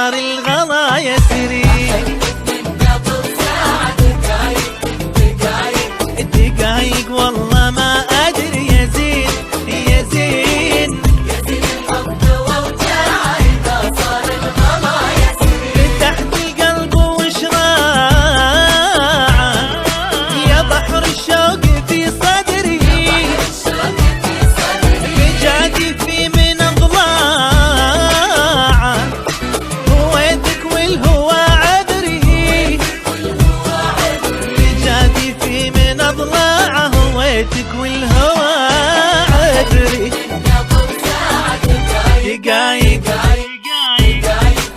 صار الغلا يسري. دقايق والله ما أدري يا زين يا زين، الحب ووجع إذا صار الغلا يسري. فتحت القلب وشراعه يا بحر الشوق في صدري، رجعتي في من أضلاعه هويتك والهوى عذري، رجعتي في من أضلاعه هويتك والهوى عذري. دقايق دقايق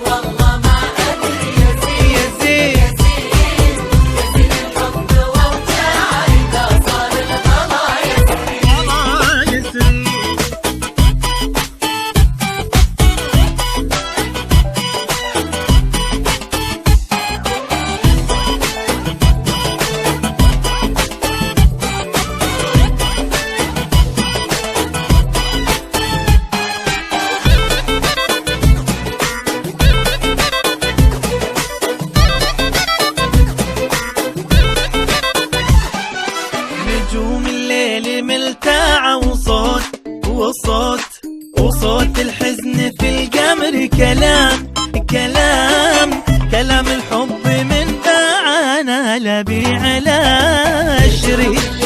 والله ما أدري يا زين، الحب ووجع إذا صار الغلا يسري. نجوم الليل ملتاعة وصوت الحزن في القمر، كلام الحب من باعنا لبيع على الشريط.